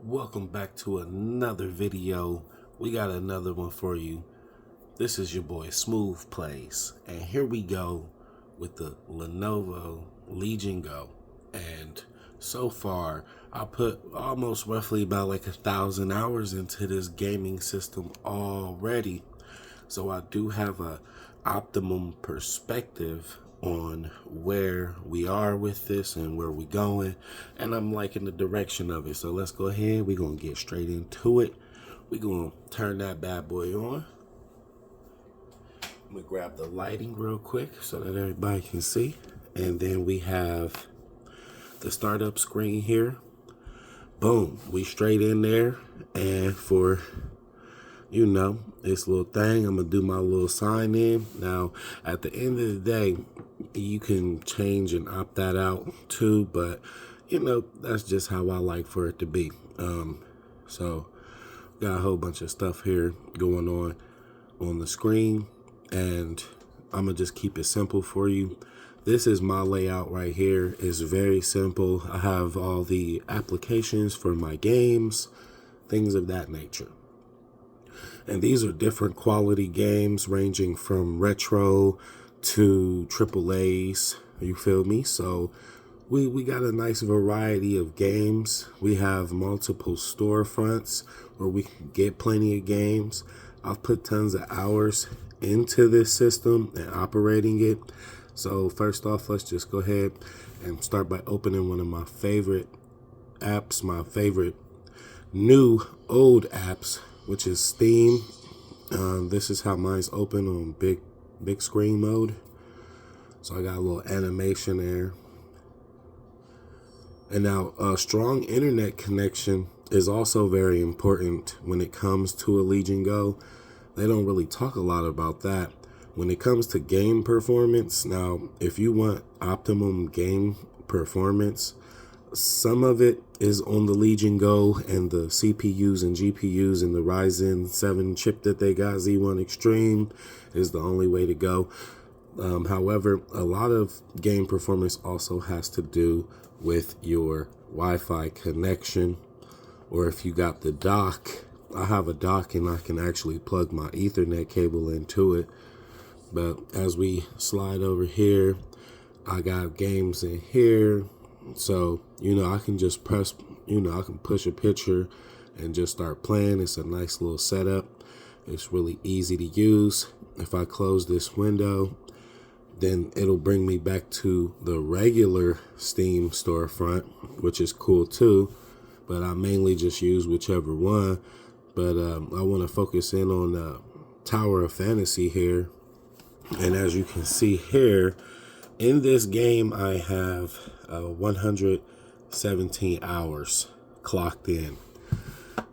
Welcome back to another video. We got another one for you. This is your boy Smooth Plays, and here we go with the Lenovo Legion Go. And so far I put almost roughly about like 1,000 hours into this gaming system already, so I do have a optimum perspective on where we are with this and where we going, and I'm liking the direction of it. So let's go ahead, we're gonna get straight into it. We're gonna turn that bad boy on. I'm gonna grab the lighting real quick so that everybody can see, and then we have the startup screen here. Boom, we straight in there, and for this little thing, I'm gonna do my little sign in. Now, at the end of the day, you can change and opt that out too, but that's just how I like for it to be. So got a whole bunch of stuff here going on the screen, and I'm gonna just keep it simple for you. This is my layout right here. It's very simple. I have all the applications for my games, things of that nature. And these are different quality games ranging from retro to triple A's, you feel me? So we got a nice variety of games. We have multiple storefronts where we can get plenty of games. I've put tons of hours into this system and operating it. So first off, let's just go ahead and start by opening one of my favorite apps, my favorite new old apps, which is Steam. This is how mine's open on big screen mode. So I got a little animation there. And now a strong internet connection is also very important when it comes to a Legion Go. They don't really talk a lot about that. When it comes to game performance, now if you want optimum game performance, some of it is on the Legion Go and the CPUs and GPUs and the Ryzen 7 chip that they got, Z1 Extreme, is the only way to go. However, a lot of game performance also has to do with your Wi-Fi connection, or if you got the dock. I have a dock and I can actually plug my Ethernet cable into it. But as we slide over here, I got games in here. So, I can just press, I can push a picture and just start playing. It's a nice little setup. It's really easy to use. If I close this window, then it'll bring me back to the regular Steam storefront, which is cool too. But I mainly just use whichever one. But I want to focus in on Tower of Fantasy here. And as you can see here, in this game, I have 117 hours clocked in.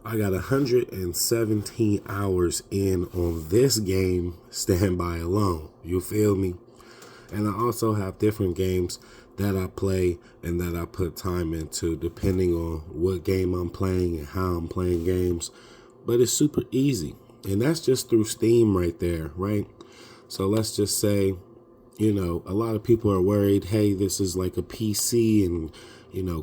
I got 117 hours in on this game standby alone. You feel me? And I also have different games that I play and that I put time into depending on what game I'm playing and how I'm playing games. But it's super easy. And that's just through Steam right there, right? So let's just say, a lot of people are worried, hey, this is like a PC and,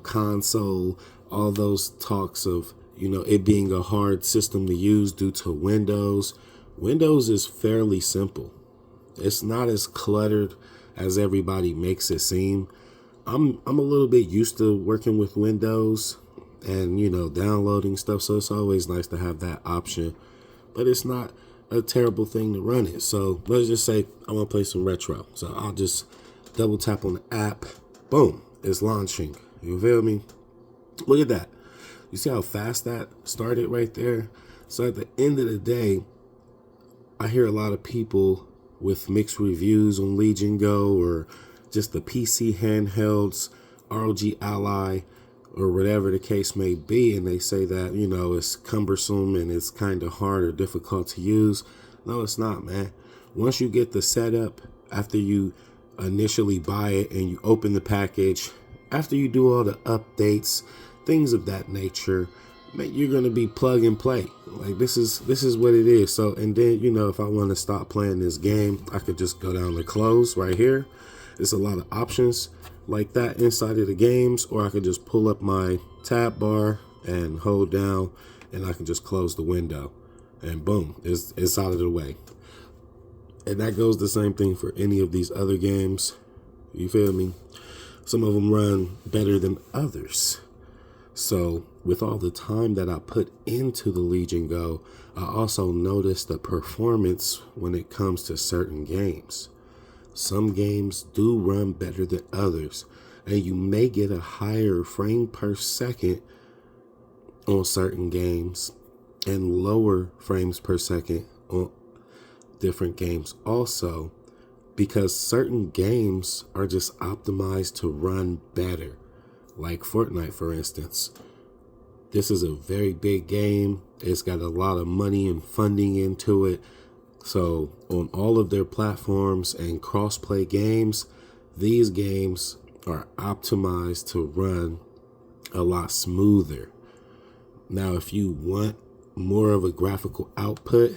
console, all those talks of, it being a hard system to use due to Windows. Windows is fairly simple. It's not as cluttered as everybody makes it seem. I'm a little bit used to working with Windows and, downloading stuff. So it's always nice to have that option, but it's not a terrible thing to run it. So let's just say I want to play some retro. So I'll just double tap on the app. Boom, it's launching. You feel me? Look at that. You see how fast that started right there? So at the end of the day, I hear a lot of people with mixed reviews on Legion Go or just the PC handhelds, ROG Ally, or whatever the case may be, and they say that, it's cumbersome and it's kind of hard or difficult to use. No, it's not, man. Once you get the setup, after you initially buy it and you open the package, after you do all the updates, things of that nature, man, you're going to be plug and play. Like this is what it is. So, and then, if I want to stop playing this game, I could just go down to close right here. There's a lot of options like that inside of the games, or I could just pull up my tab bar and hold down, and I can just close the window, and boom, it's out of the way. And that goes the same thing for any of these other games. You feel me? Some of them run better than others. So with all the time that I put into the Legion Go, I also noticed the performance when it comes to certain games. Some games do run better than others, and you may get a higher frame per second on certain games and lower frames per second on different games also, because certain games are just optimized to run better. Like Fortnite, for instance. This is a very big game. It's got a lot of money and funding into it. So on all of their platforms and cross-play games, these games are optimized to run a lot smoother. Now, if you want more of a graphical output,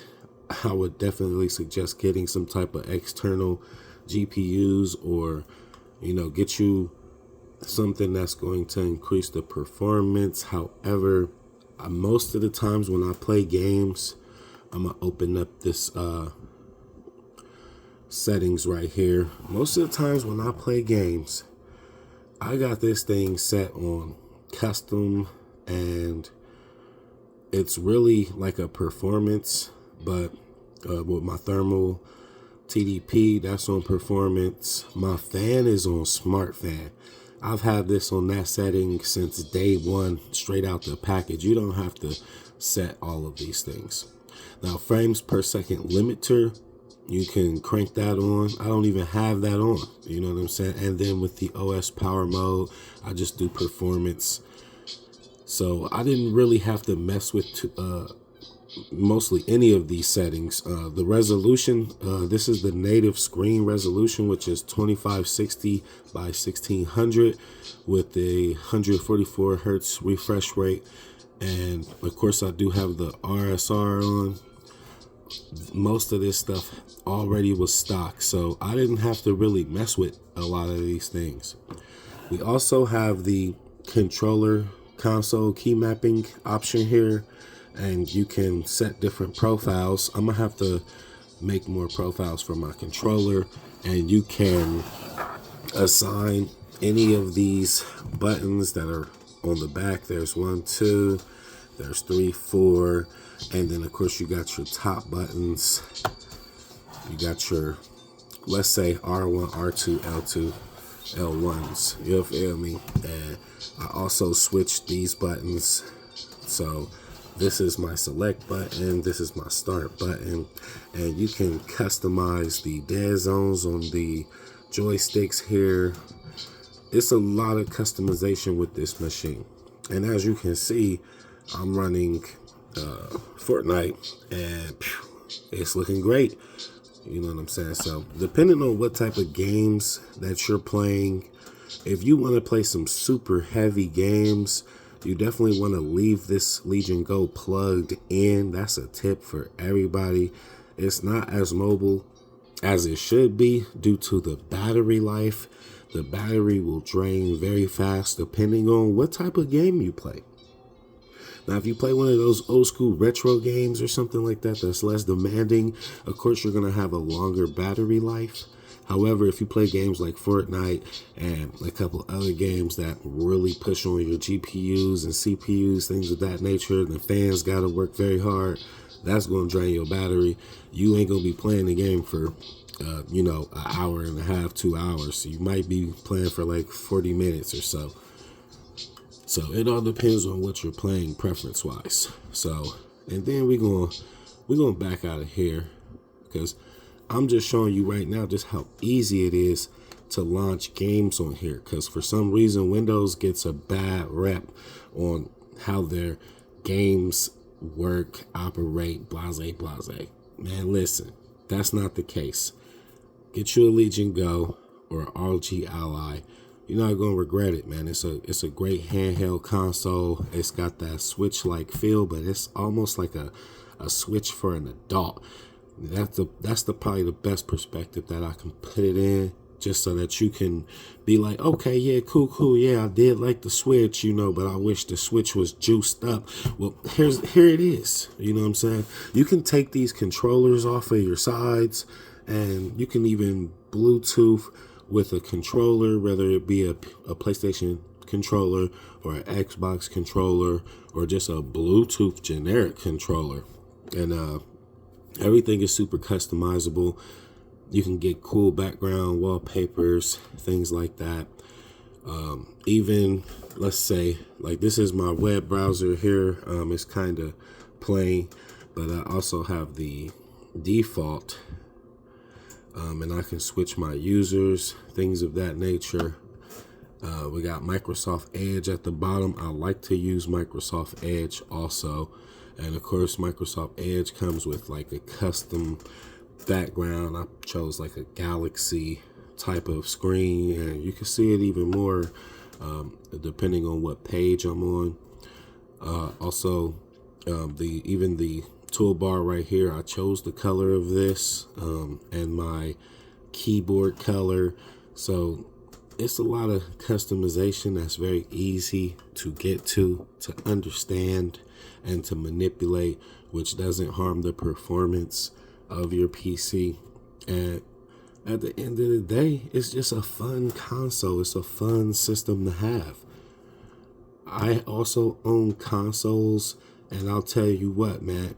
I would definitely suggest getting some type of external GPUs, or, get you something that's going to increase the performance. However, most of the times when I play games, I'm going to open up this settings right here. Most of the times when I play games, I got this thing set on custom, and it's really like a performance, but with my thermal TDP, that's on performance. My fan is on smart fan. I've had this on that setting since day one, straight out the package. You don't have to set all of these things. Now, frames per second limiter, you can crank that on. I don't even have that on, you know what I'm saying? And then with the OS power mode, I just do performance. So I didn't really have to mess with mostly any of these settings. The resolution, this is the native screen resolution, which is 2560 by 1600 with a 144 hertz refresh rate. And of course, I do have the RSR on. Most of this stuff already was stock, so I didn't have to really mess with a lot of these things. We also have the controller console key mapping option here, and you can set different profiles. I'm gonna have to make more profiles for my controller, and you can assign any of these buttons that are on the back. There's 1, 2, there's 3, 4, and then of course you got your top buttons. You got your, let's say, R1, R2, L2, L1s. You feel me? And I also switched these buttons. So this is my select button, this is my start button, and you can customize the dead zones on the joysticks here. It's a lot of customization with this machine. And as you can see, I'm running Fortnite, and it's looking great. You know what I'm saying? So depending on what type of games that you're playing, if you want to play some super heavy games, you definitely want to leave this Legion Go plugged in. That's a tip for everybody. It's not as mobile as it should be due to the battery life. The battery will drain very fast depending on what type of game you play. Now, if you play one of those old school retro games or something like that that's less demanding, of course, you're going to have a longer battery life. However, if you play games like Fortnite and a couple other games that really push on your GPUs and CPUs, things of that nature, the fans got to work very hard, that's going to drain your battery. You ain't going to be playing the game for, an hour and a half, 2 hours. So you might be playing for like 40 minutes or so. So it all depends on what you're playing preference-wise. So, and then we're gonna back out of here because I'm just showing you right now just how easy it is to launch games on here. Because for some reason, Windows gets a bad rep on how their games work, operate, blase, blase. Man, listen, that's not the case. Get you a Legion Go or RG Ally. You're not going to regret it, man. It's a great handheld console. It's got that Switch-like feel, but it's almost like a Switch for an adult. That's probably the best perspective that I can put it in. just so that you can be like, okay, yeah, cool, yeah, I did like the Switch, but I wish the Switch was juiced up. Well, here it is. You know what I'm saying? You can take these controllers off of your sides, and you can even Bluetooth with a controller, whether it be a PlayStation controller or an Xbox controller or just a Bluetooth generic controller. And everything is super customizable. You can get cool background wallpapers, things like that. Even, let's say, like this is my web browser here. It's kind of plain, but I also have the default, and I can switch my users, things of that nature. We got Microsoft Edge at the bottom. I like to use Microsoft Edge also. And of course, Microsoft Edge comes with like a custom background. I chose like a galaxy type of screen, and you can see it even more depending on what page I'm on. Also, the toolbar right here, I chose the color of this and my keyboard color. So it's a lot of customization that's very easy to get to understand, and to manipulate, which doesn't harm the performance of your PC. And at the end of the day, it's just a fun console. It's a fun system to have. I also own consoles, and I'll tell you what, man,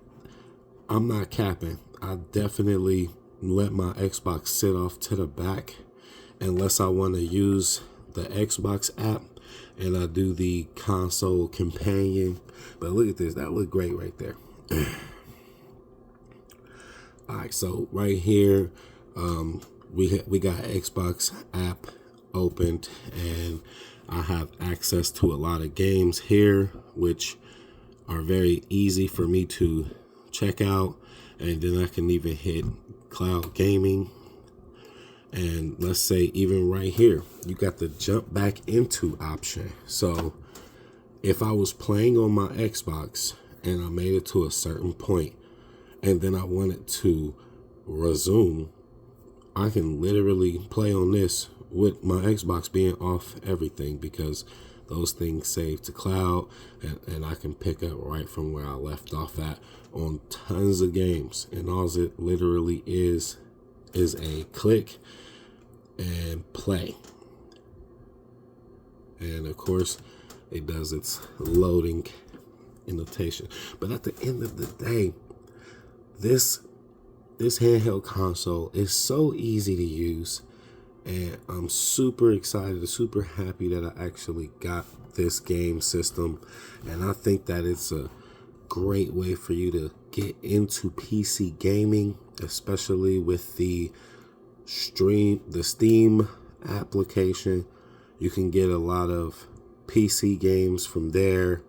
I'm not capping. I definitely let my Xbox sit off to the back unless I want to use the Xbox app, and I do the console companion. But look at this, that looked great right there. All right, so right here, we got Xbox app opened, and I have access to a lot of games here, which are very easy for me to check out. And then I can even hit cloud gaming. And let's say even right here, you got the jump back into option. So if I was playing on my Xbox and I made it to a certain point, and then I wanted to resume, I can literally play on this with my Xbox being off everything, because those things save to cloud, and I can pick up right from where I left off at on tons of games. And all it literally is a click and play. And of course, it does its loading annotation. But at the end of the day, this handheld console is so easy to use, and I'm super excited, super happy that I actually got this game system. And I think that it's a great way for you to get into PC gaming, especially with the Steam application. You can get a lot of PC games from there.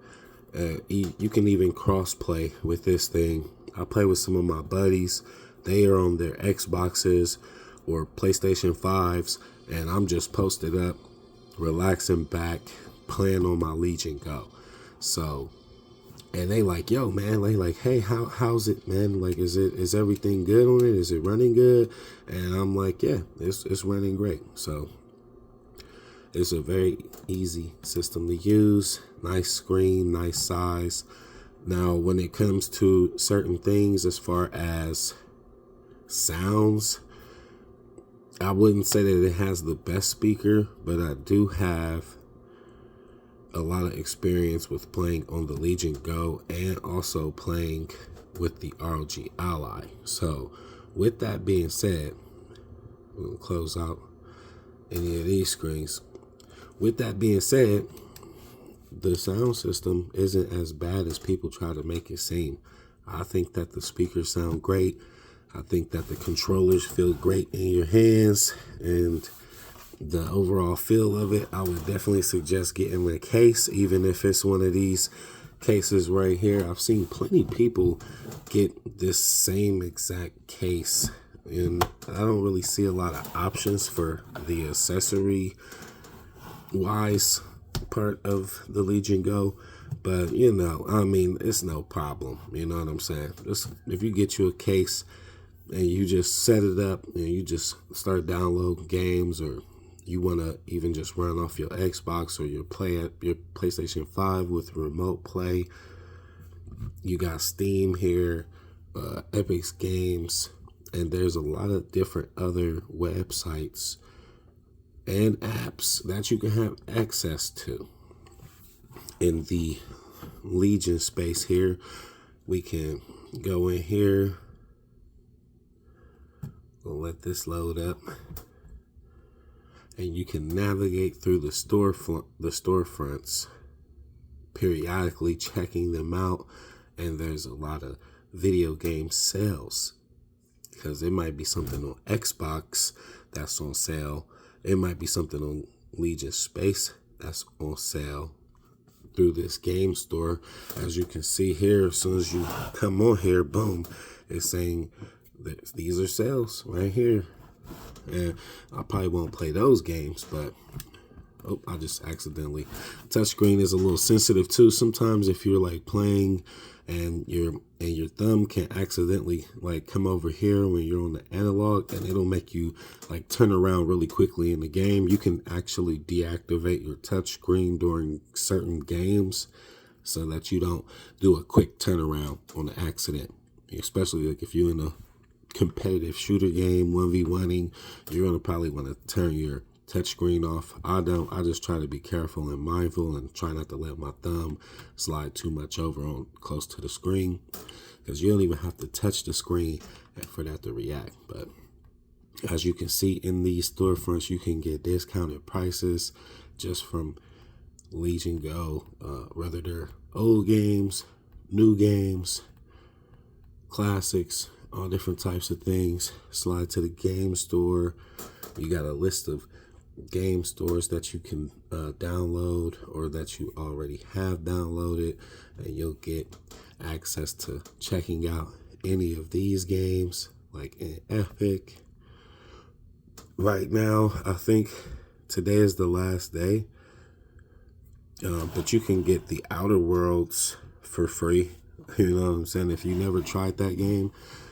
You can even cross play with this thing. I play with some of my buddies. They are on their Xboxes or PlayStation 5s, and I'm just posted up, relaxing back, playing on my Legion Go. So, and they like, yo, man, they like, hey, how's it, man? Like, is everything good on it? Is it running good? And I'm like, yeah, it's running great. So it's a very easy system to use. Nice screen, nice size. Now, when it comes to certain things as far as sounds, I wouldn't say that it has the best speaker, but I do have a lot of experience with playing on the Legion Go and also playing with the ROG Ally. So with that being said, we'll close out any of these screens. With that being said, the sound system isn't as bad as people try to make it seem. I think that the speakers sound great. I think that the controllers feel great in your hands, and the overall feel of it, I would definitely suggest getting a case, even if it's one of these cases right here. I've seen plenty of people get this same exact case, and I don't really see a lot of options for the accessory wise part of the Legion Go. But I mean, it's no problem. You know what I'm saying? Just if you get you a case, and you just set it up and you just start downloading games, or you want to even just run off your Xbox or your PlayStation 5 with remote play. You got Steam here, Epic Games, and there's a lot of different other websites and apps that you can have access to. In the Legion space here, we can go in here. We'll let this load up, and you can navigate through the storefronts, periodically checking them out. And there's a lot of video game sales, because it might be something on Xbox that's on sale. It might be something on Legion Space that's on sale through this game store. As you can see here, as soon as you come on here, boom, it's saying that these are sales right here. And I probably won't play those games, but I just accidentally. Touchscreen is a little sensitive too. Sometimes if you're like playing and your thumb can accidentally like come over here when you're on the analog, and it'll make you like turn around really quickly in the game. You can actually deactivate your touchscreen during certain games so that you don't do a quick turnaround on the accident. Especially like if you're in a competitive shooter game, 1v1ing, you're gonna probably want to turn your touchscreen off. I don't. I just try to be careful and mindful and try not to let my thumb slide too much over on close to the screen, because you don't even have to touch the screen for that to react. But as you can see in these storefronts, you can get discounted prices just from Legion Go, whether they're old games, new games, classics, all different types of things. Slide to the game store. You got a list of game stores that you can download or that you already have downloaded, and you'll get access to checking out any of these games like in Epic. Right now, I think today is the last day, but you can get the Outer Worlds for free. You know what I'm saying? If you never tried that game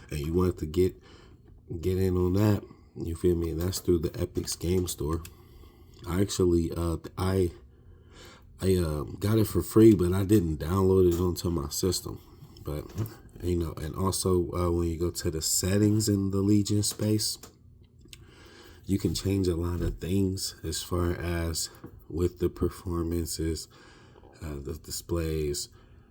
and you want to get in on that, you feel me? And that's through the Epic's game store. I actually I got it for free, but I didn't download it onto my system. But you know, and also when you go to the settings in the Legion space, you can change a lot of things as far as with the performances, the displays.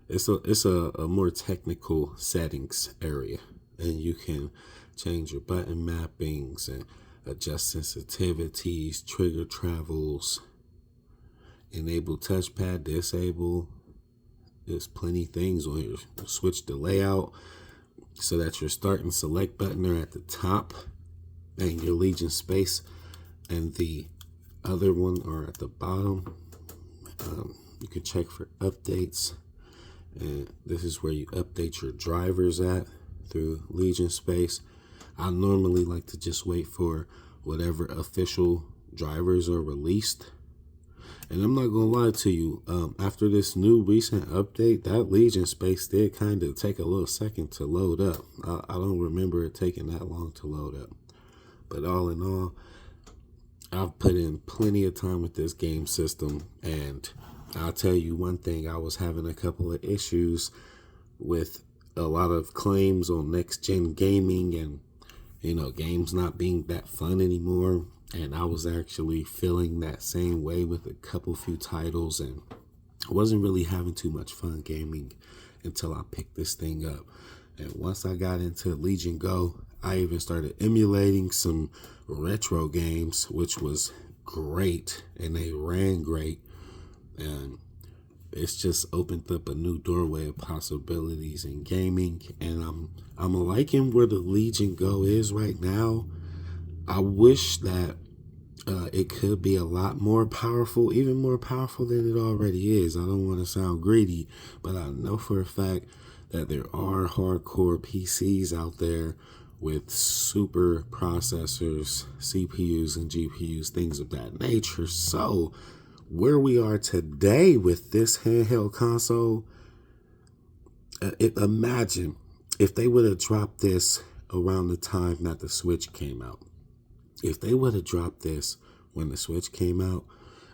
It's a more technical settings area, and you can change your button mappings and adjust sensitivities, trigger travels, enable touchpad, disable. There's plenty of things on here. Switch the layout so that your start and select button are at the top and your Legion space and the other one are at the bottom. You can check for updates, and this is where you update your drivers at through Legion space. I normally like to just wait for whatever official drivers are released. And I'm not gonna lie to you, after this new recent update, that Legion space did kind of take a little second to load up. I don't remember it taking that long to load up. But all in all, I've put in plenty of time with this game system, and I'll tell you one thing, I was having a couple of issues with a lot of claims on next gen gaming and, you know, games not being that fun anymore. And I was actually feeling that same way with a few titles, and I wasn't really having too much fun gaming until I picked this thing up. And once I got into Legion Go, I even started emulating some retro games, which was great, and they ran great. And it's just opened up a new doorway of possibilities in gaming, and I'm liking where the Legion Go is right now. I wish that it could be a lot more powerful, even more powerful than it already is. I don't want to sound greedy, but I know for a fact that there are hardcore PCs out there with super processors, CPUs and GPUs, things of that nature. So where we are today with this handheld console, imagine if they would have dropped this around the time that the Switch came out. If they would have dropped this when the Switch came out,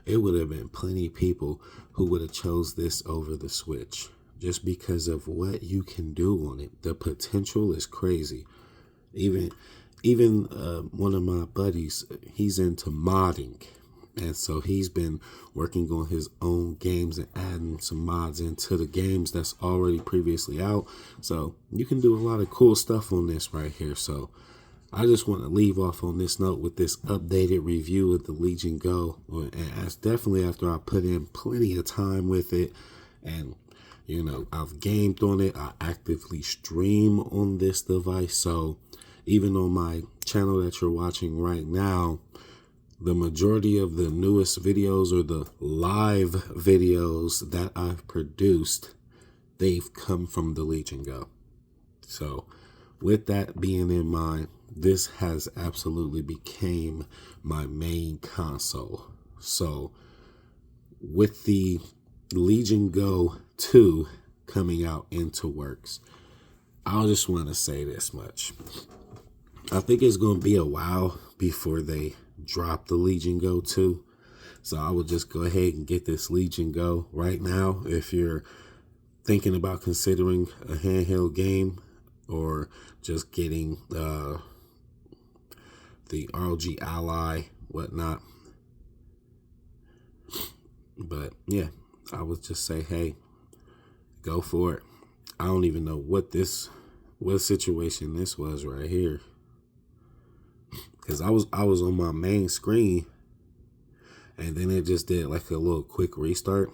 it would have been plenty of people who would have chose this over the Switch just because of what you can do on it. The potential is crazy. Even one of my buddies, he's into modding. And so he's been working on his own games and adding some mods into the games that's already previously out. So you can do a lot of cool stuff on this right here. So I just want to leave off on this note with this updated review of the Legion Go. And that's definitely after I put in plenty of time with it. And, you know, I've gamed on it. I actively stream on this device. So even on my channel that you're watching right now, the majority of the newest videos or the live videos that I've produced, they've come from the Legion Go. So with that being in mind, this has absolutely became my main console. So with the Legion Go 2 coming out into works, I just want to say this much. I think it's going to be a while before they drop the Legion Go 2. So I would just go ahead and get this Legion Go right now. If you're thinking about considering a handheld game or just getting the ROG Ally, whatnot. But yeah, I would just say, hey, go for it. I don't even know what situation this was right here. Because I was on my main screen and then it just did like a little quick restart.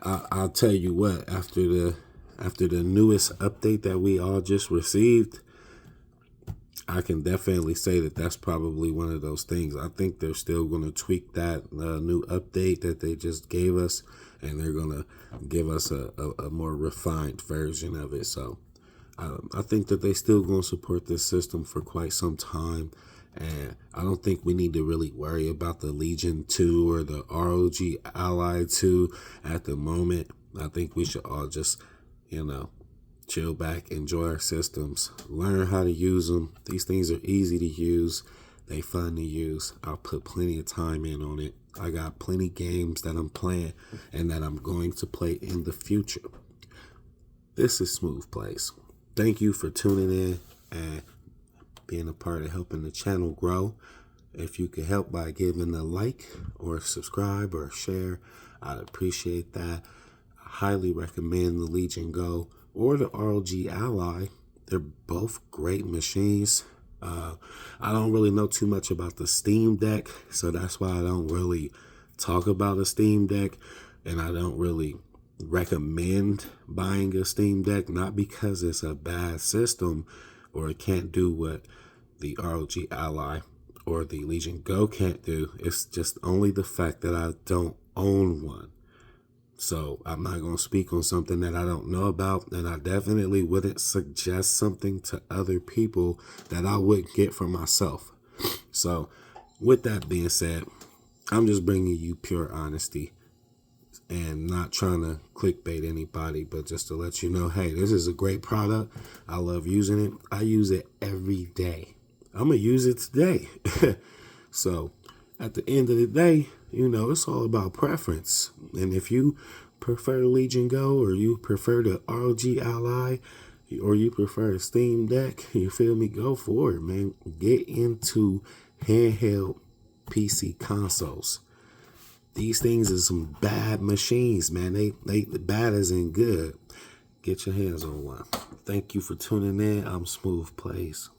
I'll tell you what, after the newest update that we all just received, I can definitely say that that's probably one of those things. I think they're still going to tweak that new update that they just gave us, and they're going to give us a more refined version of it. So I think that they still going to support this system for quite some time. And I don't think we need to really worry about the Legion 2 or the ROG Ally 2 at the moment. I think we should all just, you know, chill back, enjoy our systems, learn how to use them. These things are easy to use. They fun to use. I'll put plenty of time in on it. I got plenty games that I'm playing and that I'm going to play in the future. This is Smooth Plays. Thank you for tuning in and being a part of helping the channel grow. If you could help by giving a like or subscribe or share, I'd appreciate that. I highly recommend the Legion Go or the ROG Ally. They're both great machines. I don't really know too much about the Steam Deck, so that's why I don't really talk about a Steam Deck, and I don't really recommend buying a Steam Deck, not because it's a bad system or it can't do what the ROG Ally or the Legion Go can't do. It's just only the fact that I don't own one. So I'm not going to speak on something that I don't know about, and I definitely wouldn't suggest something to other people that I wouldn't get for myself. So with that being said, I'm just bringing you pure honesty and not trying to clickbait anybody, but just to let you know, hey, this is a great product. I love using it. I use it every day. I'm going to use it today. So at the end of the day, you know, it's all about preference. And if you prefer Legion Go or you prefer the ROG Ally or you prefer a Steam Deck, you feel me? Go for it, man. Get into handheld PC consoles. These things are some bad machines, man. They bad as in good. Get your hands on one. Thank you for tuning in. I'm Smooth Plays.